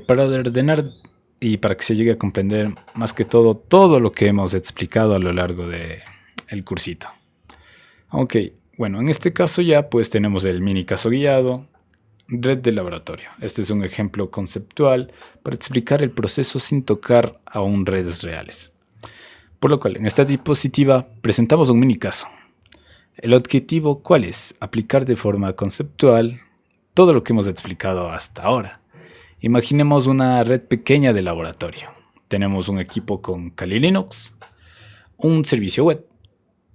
para ordenar y para que se llegue a comprender más que todo lo que hemos explicado a lo largo del cursito. Ok, bueno, en este caso ya pues tenemos el mini caso guiado, red de laboratorio. Este es un ejemplo conceptual para explicar el proceso sin tocar aún redes reales. Por lo cual, en esta diapositiva presentamos un mini caso. El objetivo, ¿cuál es? Aplicar de forma conceptual todo lo que hemos explicado hasta ahora. Imaginemos una red pequeña de laboratorio. Tenemos un equipo con Kali Linux, un servicio web,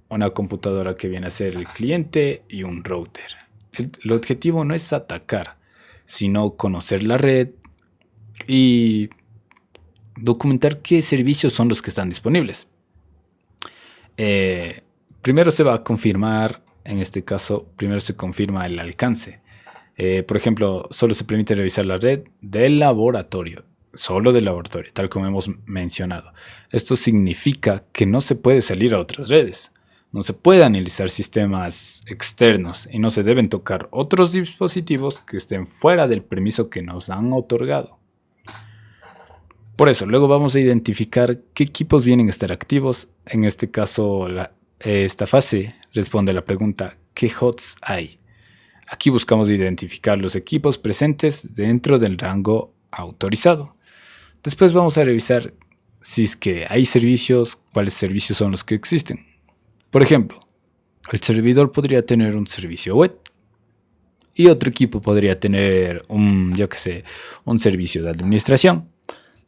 una computadora que viene a ser el cliente y un router. El objetivo no es atacar, sino conocer la red y documentar qué servicios son los que están disponibles. Primero se va a confirmar, en este caso, primero se confirma el alcance. Por ejemplo, solo se permite revisar la red del laboratorio, solo del laboratorio, tal como hemos mencionado. Esto significa que no se puede salir a otras redes. No se puede analizar sistemas externos y no se deben tocar otros dispositivos que estén fuera del permiso que nos han otorgado. Por eso, luego vamos a identificar qué equipos vienen a estar activos. En este caso, esta fase responde a la pregunta ¿qué hosts hay? Aquí buscamos identificar los equipos presentes dentro del rango autorizado. Después vamos a revisar si es que hay servicios, cuáles servicios son los que existen. Por ejemplo, el servidor podría tener un servicio web y otro equipo podría tener un servicio de administración.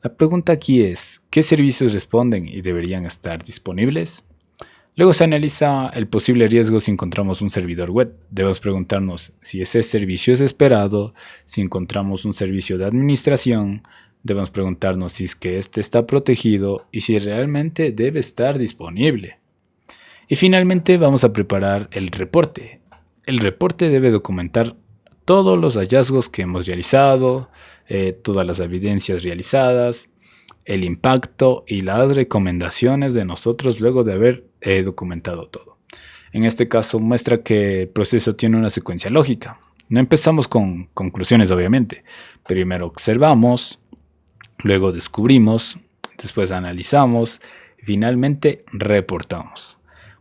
La pregunta aquí es, ¿qué servicios responden y deberían estar disponibles? Luego se analiza el posible riesgo si encontramos un servidor web. Debemos preguntarnos si ese servicio es esperado, si encontramos un servicio de administración. Debemos preguntarnos si es que este está protegido y si realmente debe estar disponible. Y finalmente vamos a preparar el reporte. El reporte debe documentar todos los hallazgos que hemos realizado, todas las evidencias realizadas, el impacto y las recomendaciones de nosotros luego de haber documentado todo. En este caso muestra que el proceso tiene una secuencia lógica. No empezamos con conclusiones, obviamente. Primero observamos, luego descubrimos, después analizamos y finalmente reportamos.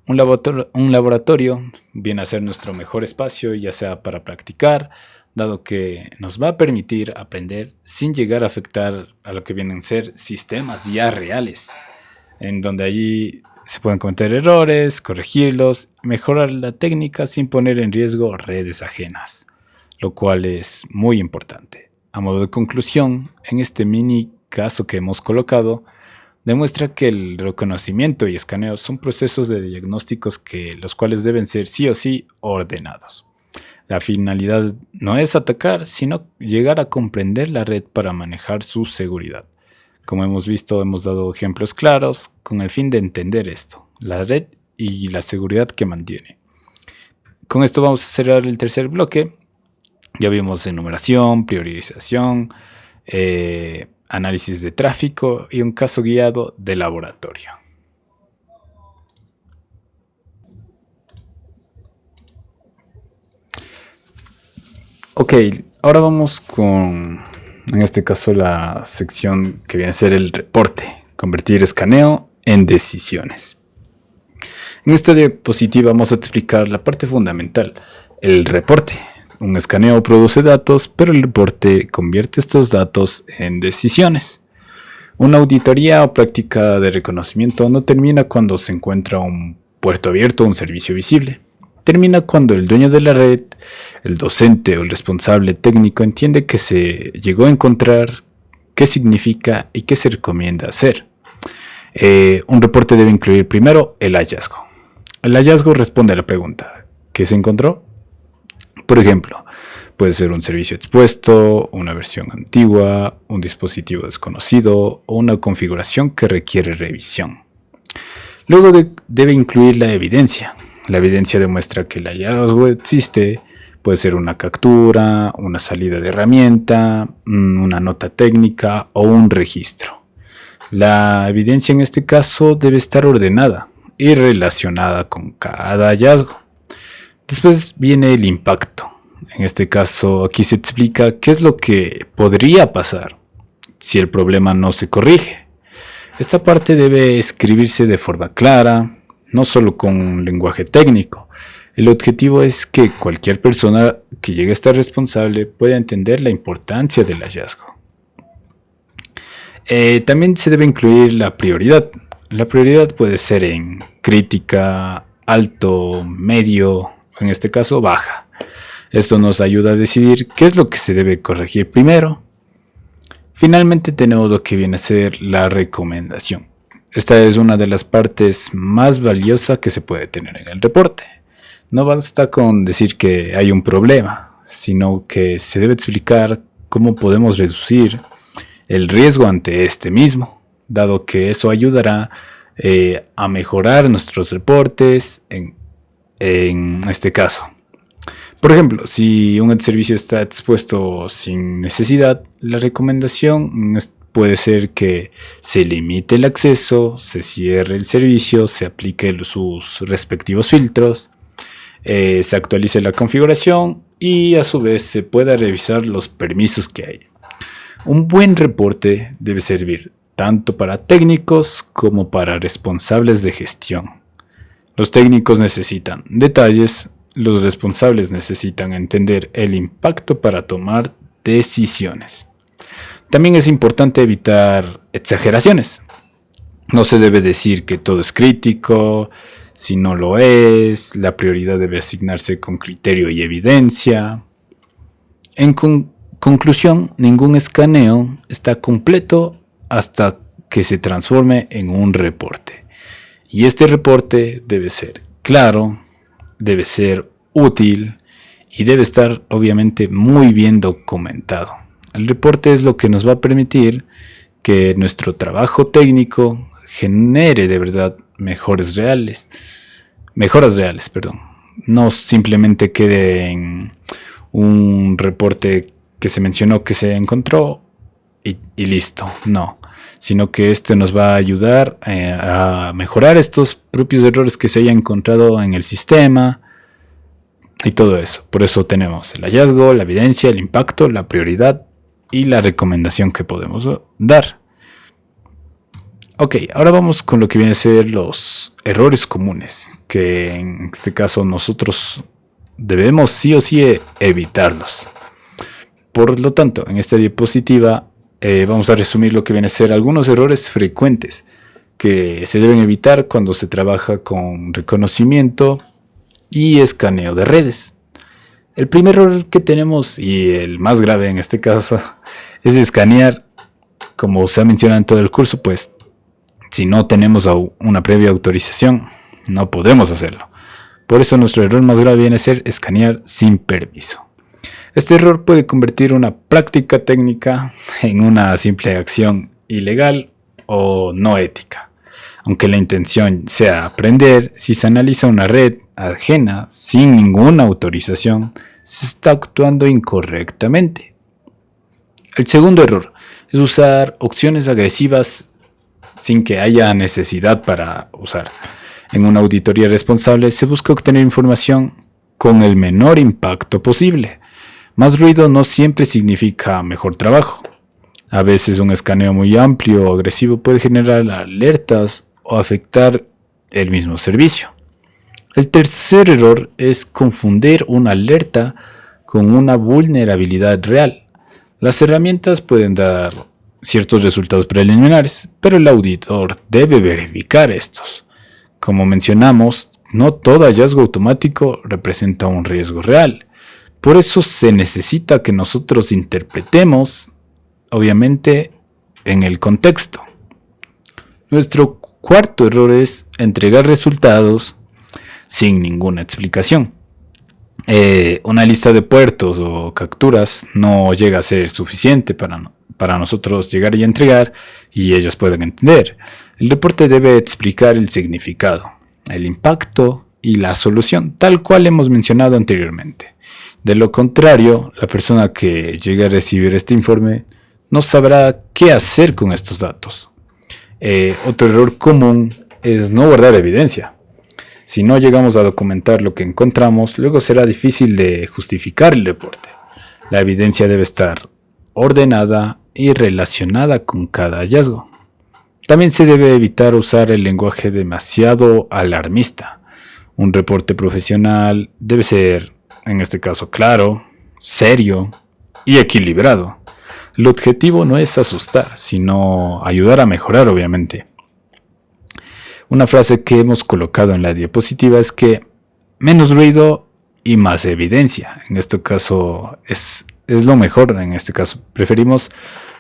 Un laboratorio viene a ser nuestro mejor espacio, ya sea para practicar, dado que nos va a permitir aprender sin llegar a afectar a lo que vienen a ser sistemas ya reales, en donde allí se pueden cometer errores, corregirlos, mejorar la técnica sin poner en riesgo redes ajenas, lo cual es muy importante. a modo de conclusión, en este mini caso que hemos colocado, demuestra que el reconocimiento y escaneo son procesos de diagnósticos los cuales deben ser sí o sí ordenados. La finalidad no es atacar, sino llegar a comprender la red para manejar su seguridad. Como hemos visto, hemos dado ejemplos claros con el fin de entender esto, la red y la seguridad que mantiene. Con esto vamos a cerrar el tercer bloque. Ya vimos enumeración, priorización, análisis de tráfico y un caso guiado de laboratorio. Ok, ahora vamos con, en este caso, la sección que viene a ser el reporte, convertir escaneo en decisiones. En esta diapositiva vamos a explicar la parte fundamental, el reporte. Un escaneo produce datos, pero el reporte convierte estos datos en decisiones. Una auditoría o práctica de reconocimiento no termina cuando se encuentra un puerto abierto o un servicio visible. Termina cuando el dueño de la red, el docente o el responsable técnico entiende que se llegó a encontrar, qué significa y qué se recomienda hacer. Un reporte debe incluir primero el hallazgo. El hallazgo responde a la pregunta, ¿qué se encontró? Por ejemplo, puede ser un servicio expuesto, una versión antigua, un dispositivo desconocido o una configuración que requiere revisión. Luego debe incluir la evidencia. La evidencia demuestra que el hallazgo existe. Puede ser una captura, una salida de herramienta, una nota técnica o un registro. La evidencia en este caso debe estar ordenada y relacionada con cada hallazgo. Después viene el impacto. En este caso, aquí se explica qué es lo que podría pasar si el problema no se corrige. Esta parte debe escribirse de forma clara, no solo con lenguaje técnico. El objetivo es que cualquier persona que llegue a estar responsable pueda entender la importancia del hallazgo. También se debe incluir la prioridad. La prioridad puede ser en crítica, alto, medio, en este caso baja. Esto nos ayuda a decidir qué es lo que se debe corregir primero. Finalmente tenemos lo que viene a ser la recomendación. Esta es una de las partes más valiosas que se puede tener en el reporte. No basta con decir que hay un problema, sino que se debe explicar cómo podemos reducir el riesgo ante este mismo, dado que eso ayudará a mejorar nuestros reportes en este caso. Por ejemplo, si un servicio está expuesto sin necesidad, la recomendación puede ser que se limite el acceso, se cierre el servicio, se aplique sus respectivos filtros, se actualice la configuración y a su vez se pueda revisar los permisos que hay. Un buen reporte debe servir tanto para técnicos como para responsables de gestión. Los técnicos necesitan detalles, los responsables necesitan entender el impacto para tomar decisiones. También es importante evitar exageraciones. No se debe decir que todo es crítico, si no lo es, la prioridad debe asignarse con criterio y evidencia. En conclusión, ningún escaneo está completo hasta que se transforme en un reporte. Y este reporte debe ser claro, debe ser útil y debe estar obviamente muy bien documentado. El reporte es lo que nos va a permitir que nuestro trabajo técnico genere de verdad mejoras reales, no simplemente quede en un reporte que se mencionó que se encontró y listo, no, sino que esto nos va a ayudar a mejorar estos propios errores que se hayan encontrado en el sistema y todo eso. Por eso tenemos el hallazgo, la evidencia, el impacto, la prioridad y la recomendación que podemos dar. Ok, ahora vamos con lo que viene a ser los errores comunes, que en este caso nosotros debemos sí o sí evitarlos. Por lo tanto, en esta diapositiva vamos a resumir lo que viene a ser algunos errores frecuentes que se deben evitar cuando se trabaja con reconocimiento y escaneo de redes. El primer error que tenemos, y el más grave en este caso, es escanear, como se ha mencionado en todo el curso, pues si no tenemos una previa autorización, no podemos hacerlo. Por eso nuestro error más grave viene a ser escanear sin permiso. Este error puede convertir una práctica técnica en una simple acción ilegal o no ética. Aunque la intención sea aprender, si se analiza una red ajena sin ninguna autorización, se está actuando incorrectamente. El segundo error es usar opciones agresivas sin que haya necesidad para usar. En una auditoría responsable se busca obtener información con el menor impacto posible. Más ruido no siempre significa mejor trabajo. A veces un escaneo muy amplio o agresivo puede generar alertas o afectar el mismo servicio. El tercer error es confundir una alerta con una vulnerabilidad real. Las herramientas pueden dar ciertos resultados preliminares, pero el auditor debe verificar estos. Como mencionamos, no todo hallazgo automático representa un riesgo real. Por eso se necesita que nosotros interpretemos, obviamente, en el contexto. Nuestro cuarto error es entregar resultados sin ninguna explicación. Una lista de puertos o capturas no llega a ser suficiente para nosotros llegar y entregar y ellos pueden entender. El reporte debe explicar el significado, el impacto y la solución, tal cual hemos mencionado anteriormente. De lo contrario, la persona que llegue a recibir este informe no sabrá qué hacer con estos datos. Otro error común es no guardar evidencia. Si no llegamos a documentar lo que encontramos, luego será difícil de justificar el reporte. La evidencia debe estar ordenada y relacionada con cada hallazgo. También se debe evitar usar el lenguaje demasiado alarmista. Un reporte profesional debe ser, en este caso, claro, serio y equilibrado. El objetivo no es asustar, sino ayudar a mejorar, obviamente. Una frase que hemos colocado en la diapositiva es que menos ruido y más evidencia. En este caso es lo mejor. En este caso preferimos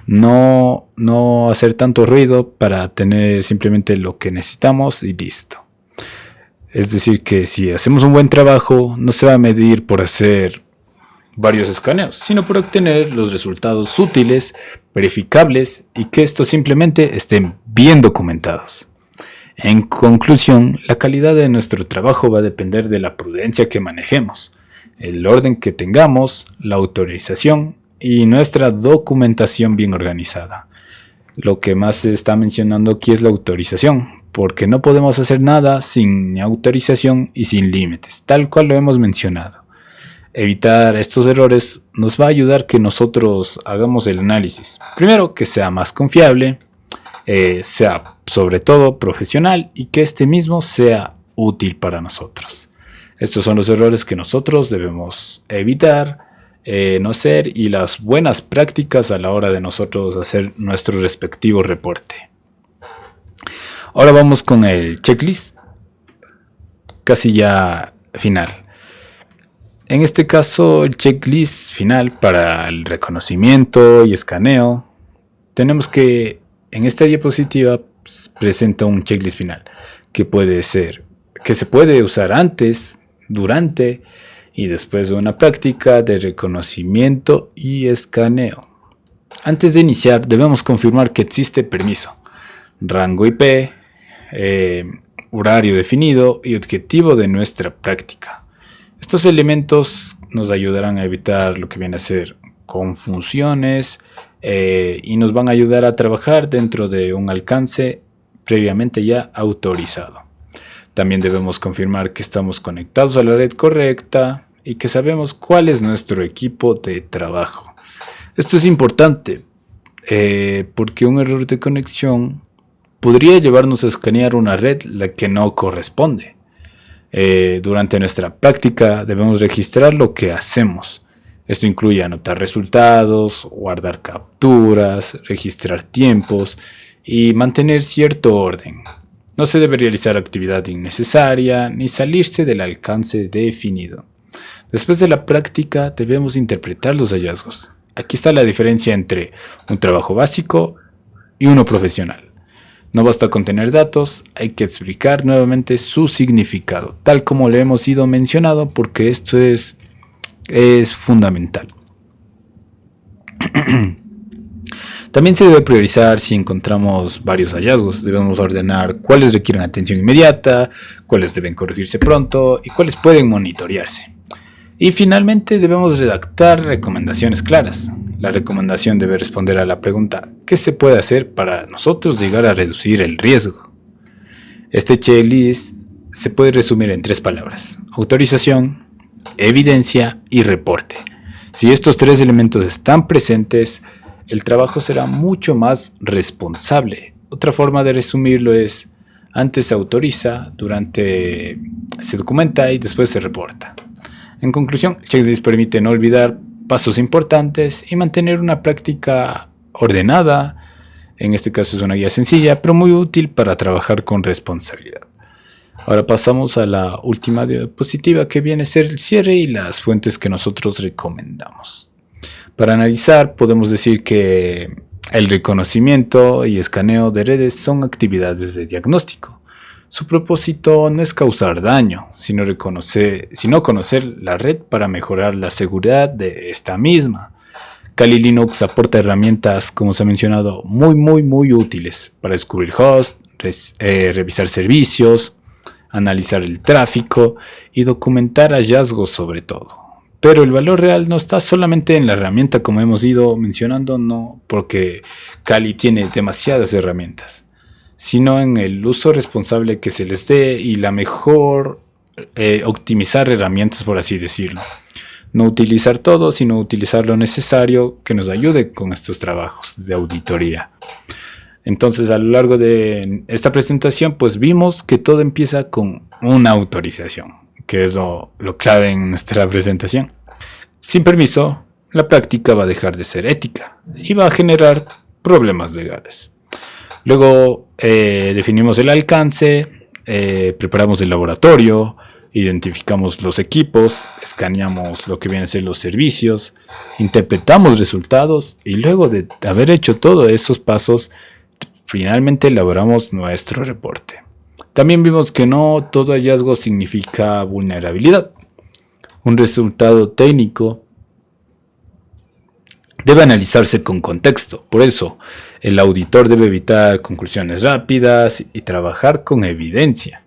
no hacer tanto ruido para tener simplemente lo que necesitamos y listo. Es decir, que si hacemos un buen trabajo, no se va a medir por hacer varios escaneos, sino por obtener los resultados útiles, verificables y que estos simplemente estén bien documentados. En conclusión, la calidad de nuestro trabajo va a depender de la prudencia que manejemos, el orden que tengamos, la autorización y nuestra documentación bien organizada. Lo que más se está mencionando aquí es la autorización, porque no podemos hacer nada sin autorización y sin límites, tal cual lo hemos mencionado. Evitar estos errores nos va a ayudar que nosotros hagamos el análisis. Primero, que sea más confiable, sea sobre todo profesional y que este mismo sea útil para nosotros. Estos son los errores que nosotros debemos evitar, no hacer, y las buenas prácticas a la hora de nosotros hacer nuestro respectivo reporte. Ahora vamos con el checklist, casi ya final. En este caso, el checklist final para el reconocimiento y escaneo, tenemos que en esta diapositiva presenta un checklist final que se puede usar antes, durante y después de una práctica de reconocimiento y escaneo. Antes de iniciar, debemos confirmar que existe permiso, rango IP, horario definido y objetivo de nuestra práctica. Estos elementos nos ayudarán a evitar lo que viene a ser confusiones y nos van a ayudar a trabajar dentro de un alcance previamente ya autorizado. También debemos confirmar que estamos conectados a la red correcta y que sabemos cuál es nuestro equipo de trabajo. Esto es importante porque un error de conexión podría llevarnos a escanear una red la que no corresponde. Durante nuestra práctica debemos registrar lo que hacemos. Esto incluye anotar resultados, guardar capturas, registrar tiempos y mantener cierto orden. No se debe realizar actividad innecesaria ni salirse del alcance definido. Después de la práctica debemos interpretar los hallazgos. Aquí está la diferencia entre un trabajo básico y uno profesional. No basta con tener datos, hay que explicar nuevamente su significado, tal como le hemos ido mencionado, porque esto es fundamental. También se debe priorizar si encontramos varios hallazgos. Debemos ordenar cuáles requieren atención inmediata, cuáles deben corregirse pronto y cuáles pueden monitorearse. Y finalmente debemos redactar recomendaciones claras. La recomendación debe responder a la pregunta: ¿qué se puede hacer para nosotros llegar a reducir el riesgo? Este checklist se puede resumir en 3 palabras: autorización, evidencia y reporte. Si estos 3 elementos están presentes, el trabajo será mucho más responsable. Otra forma de resumirlo es: antes se autoriza, durante se documenta y después se reporta. En conclusión, el checklist permite no olvidar pasos importantes y mantener una práctica ordenada. En este caso es una guía sencilla, pero muy útil para trabajar con responsabilidad. Ahora pasamos a la última diapositiva, que viene a ser el cierre y las fuentes que nosotros recomendamos. Para analizar, podemos decir que el reconocimiento y escaneo de redes son actividades de diagnóstico. Su propósito no es causar daño, sino conocer la red para mejorar la seguridad de esta misma. Kali Linux aporta herramientas, como se ha mencionado, muy útiles para descubrir hosts, revisar servicios, analizar el tráfico y documentar hallazgos sobre todo. Pero el valor real no está solamente en la herramienta, como hemos ido mencionando, no porque Kali tiene demasiadas herramientas, sino en el uso responsable que se les dé y la mejor optimizar herramientas, por así decirlo. No utilizar todo, sino utilizar lo necesario que nos ayude con estos trabajos de auditoría. Entonces, a lo largo de esta presentación, pues vimos que todo empieza con una autorización, que es lo clave en nuestra presentación. Sin permiso, la práctica va a dejar de ser ética y va a generar problemas legales. Luego definimos el alcance, preparamos el laboratorio, identificamos los equipos, escaneamos lo que vienen a ser los servicios, interpretamos resultados y luego de haber hecho todos esos pasos, finalmente elaboramos nuestro reporte. También vimos que no todo hallazgo significa vulnerabilidad. Un resultado técnico debe analizarse con contexto. Por eso, el auditor debe evitar conclusiones rápidas y trabajar con evidencia.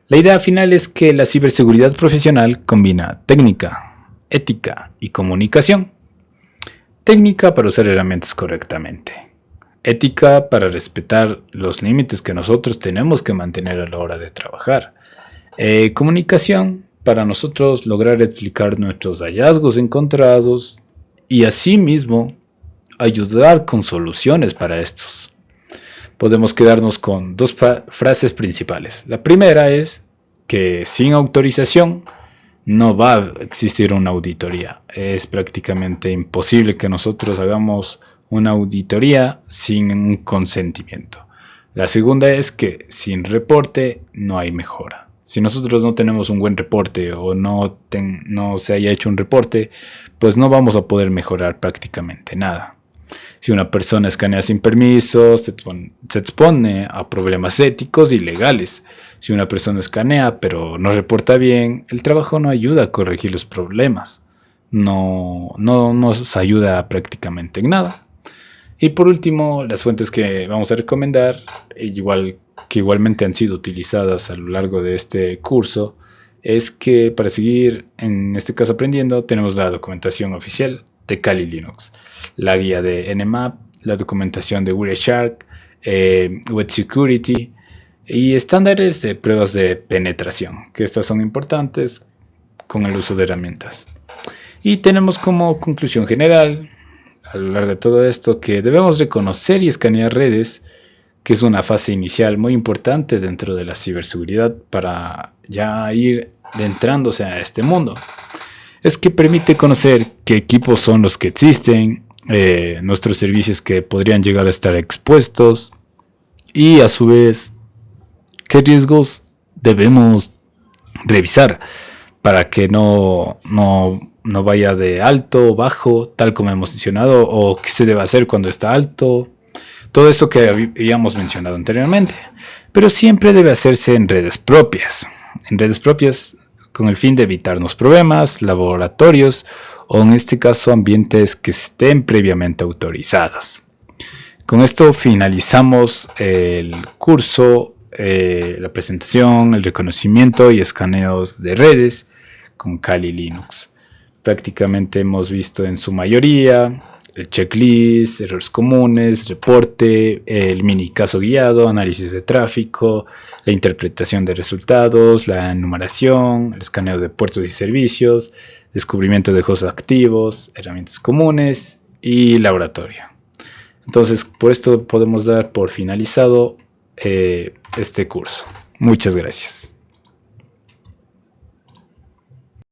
La idea final es que la ciberseguridad profesional combina técnica, ética y comunicación. Técnica para usar herramientas correctamente. Ética para respetar los límites que nosotros tenemos que mantener a la hora de trabajar. Comunicación para nosotros lograr explicar nuestros hallazgos encontrados y asimismo ayudar con soluciones para estos. Podemos quedarnos con 2 frases principales. La primera es que sin autorización no va a existir una auditoría. Es prácticamente imposible que nosotros hagamos una auditoría sin un consentimiento. La segunda es que sin reporte no hay mejora. Si nosotros no tenemos un buen reporte o no se haya hecho un reporte, pues no vamos a poder mejorar prácticamente nada. Si una persona escanea sin permiso, se expone a problemas éticos y legales. Si una persona escanea pero no reporta bien, el trabajo no ayuda a corregir los problemas. No nos ayuda prácticamente en nada. Y por último, las fuentes que vamos a recomendar, igualmente han sido utilizadas a lo largo de este curso, es que para seguir, en este caso aprendiendo, tenemos la documentación oficial de Kali Linux, la guía de Nmap, la documentación de Wireshark, Web Security y estándares de pruebas de penetración, que estas son importantes con el uso de herramientas. Y tenemos como conclusión general, a lo largo de todo esto, que debemos reconocer y escanear redes, que es una fase inicial muy importante dentro de la ciberseguridad para ya ir adentrándose a este mundo. Es que permite conocer qué equipos son los que existen, nuestros servicios que podrían llegar a estar expuestos y a su vez qué riesgos debemos revisar para que no vaya de alto o bajo, tal como hemos mencionado, o qué se debe hacer cuando está alto. Todo eso que habíamos mencionado anteriormente. Pero siempre debe hacerse en redes propias. En redes propias con el fin de evitarnos problemas, laboratorios o en este caso ambientes que estén previamente autorizados. Con esto finalizamos el curso, la presentación, el reconocimiento y escaneos de redes con Kali Linux. Prácticamente hemos visto en su mayoría el checklist, errores comunes, reporte, el mini caso guiado, análisis de tráfico, la interpretación de resultados, la enumeración, el escaneo de puertos y servicios, descubrimiento de hosts activos, herramientas comunes y laboratorio. Entonces, por esto podemos dar por finalizado este curso. Muchas gracias.